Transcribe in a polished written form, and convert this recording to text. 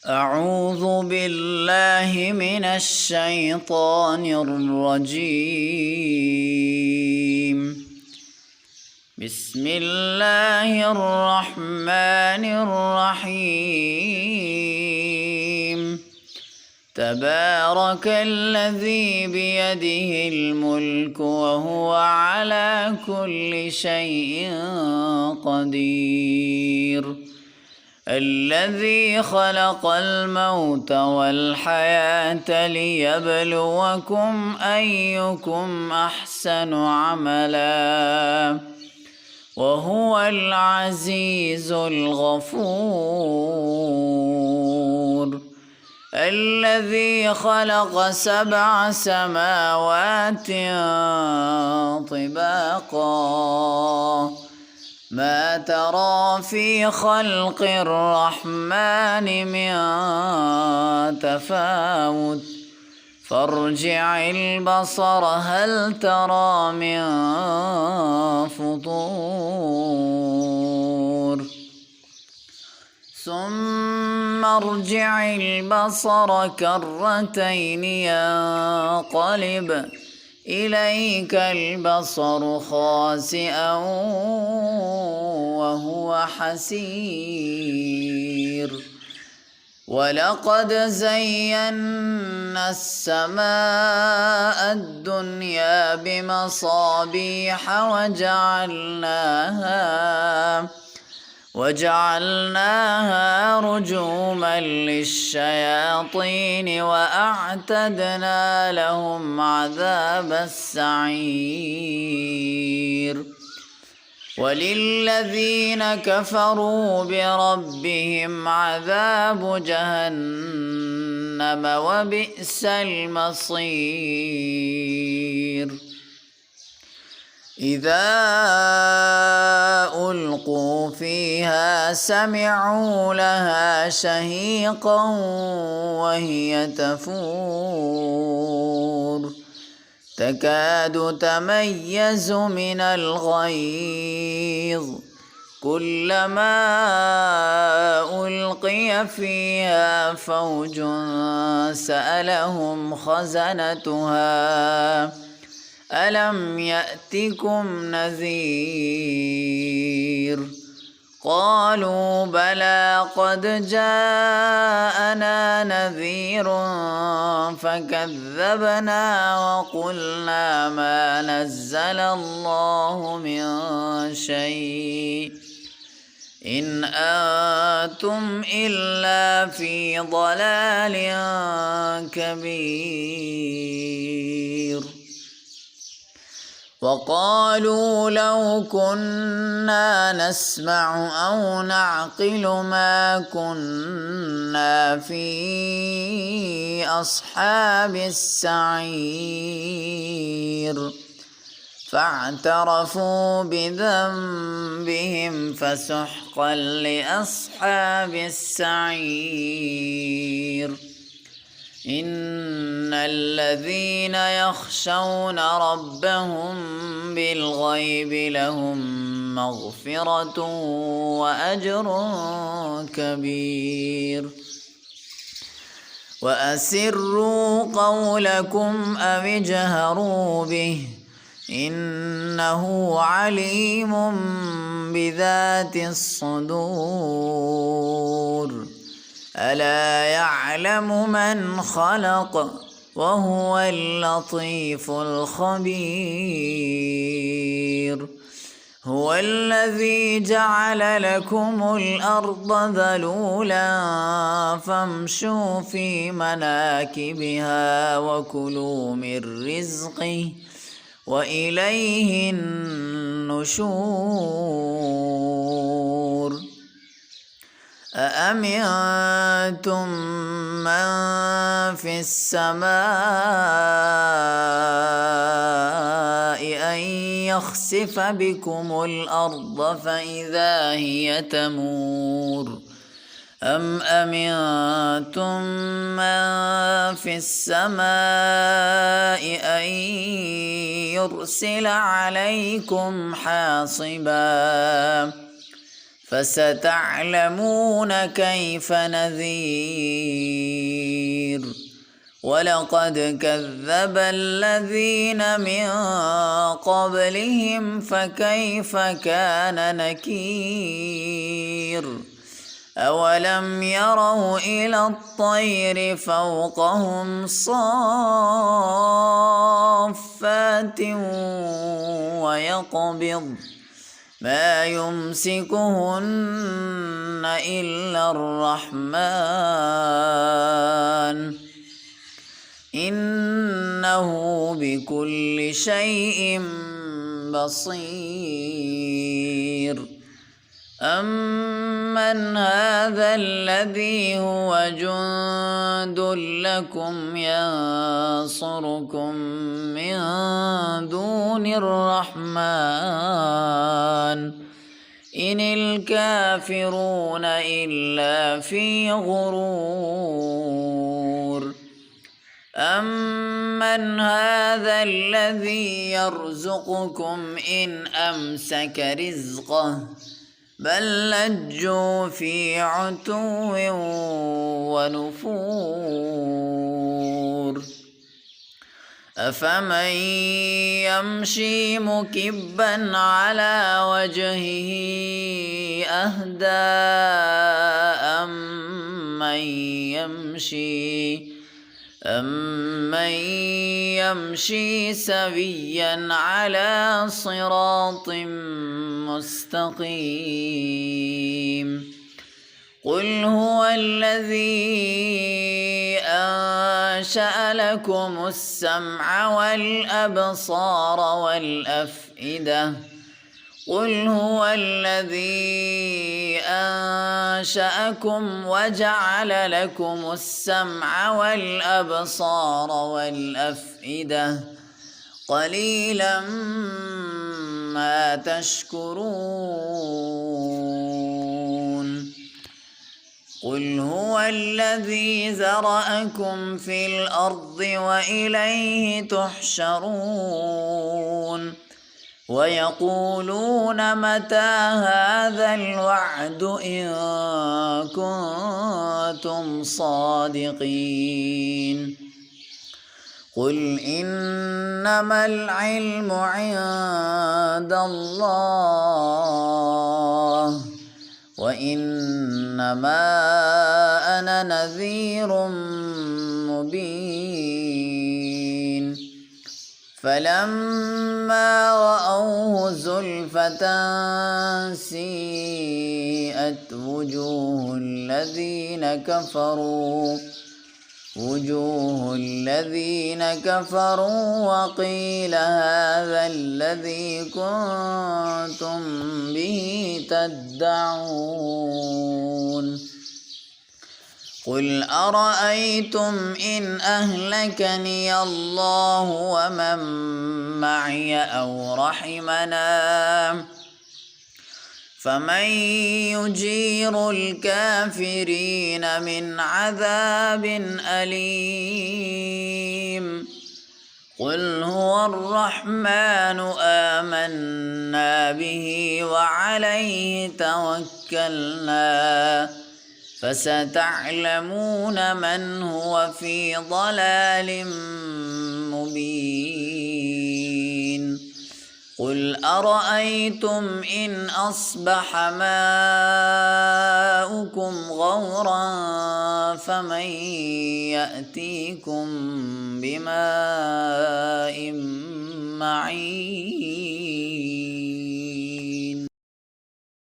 أعوذ بالله من الشيطان الرجيم. بسم الله الرحمن الرحيم. تبارك الذي بيده الملك وهو على كل شيء قدير. الذي خلق الموت والحياة ليبلوكم أيكم أحسن عملا وهو العزيز الغفور. الذي خلق 7 سماوات طباقا ما ترى في خلق الرحمن من تفاوت فارجع البصر هل ترى من فطور ثم ارجع البصر كرتين ينقلب إليك البصر خاسئا وهو حسير. ولقد زينا السماء الدنيا بمصابيح وجعلناها رجوما للشياطين وأعتدنا لهم عذاب السعير. وللذين كفروا بربهم عذاب جهنم وبئس المصير. إذا ألقوا فيها سمعوا لها شهيقا وهي تفور تكاد تميز من الغيظ كلما ألقي فيها فوج سألهم خزنتها ألم يأتكم نذير قالوا بلى قد جاءنا نذير فكذبنا وقلنا ما نزل الله من شيء إن أنتم إلا في ضلال كبير. وقالوا لو كنا نسمع أو نعقل ما كنا في أصحاب السعير فاعترفوا بذنبهم فسحقا لأصحاب السعير. إن الذين يخشون ربهم بالغيب لهم مغفرة وأجر كبير. وأسروا قولكم أو اجهروا به إنه عليم بذات الصدور. ألا يعلم من خلق وهو اللطيف الخبير. هو الذي جعل لكم الأرض ذلولا فامشوا في مناكبها وكلوا من رزقه وإليه النشور. أأمنتم من في السماء أن يخسف بكم الأرض فإذا هي تمور أم أمنتم من في السماء أن يرسل عليكم حاصبا فستعلمون كيف نذير ولقد كذب الذين من قبلهم فكيف كان نكير أولم يروا إلى الطير فوقهم صافات ويقبض ما يمسكهن إلا الرحمن إنه بكل شيء بصير أمن هذا الذي هو جند لكم ينصركم من دون الرحمن إن الكافرون إلا في غرور أمن هذا الذي يرزقكم إن أمسك رزقه بل لجوا في عتو ونفور أفمن يمشي مكبا على وجهه أهدى أمن يمشي سويا على صراط مستقيم قل هو الذي أنشأ لكم السمع والأبصار والأفئدة قل هو الذي أنشأكم وجعل لكم السمع والأبصار والأفئدة قليلا ما تشكرون قل هو الذي ذرأكم في الأرض وإليه تحشرون ويقولون متى هذا الوعد إن كنتم صادقين قل إنما العلم عند الله وإنما أنا نذير مبين فلما رأوه زلفة سيئت وجوه الذين كفروا وقيل هذا الذي كنتم به تدعون قل أرأيتم إن أهلكني الله ومن معي أو رحمنا فمن يجير الكافرين من عذاب أليم قل هو الرحمن آمنا به وعليه توكلنا فستعلمون من هو في ضلال مبين قل أرأيتم إن أصبح ماؤكم غورا فمن يأتيكم بماء معين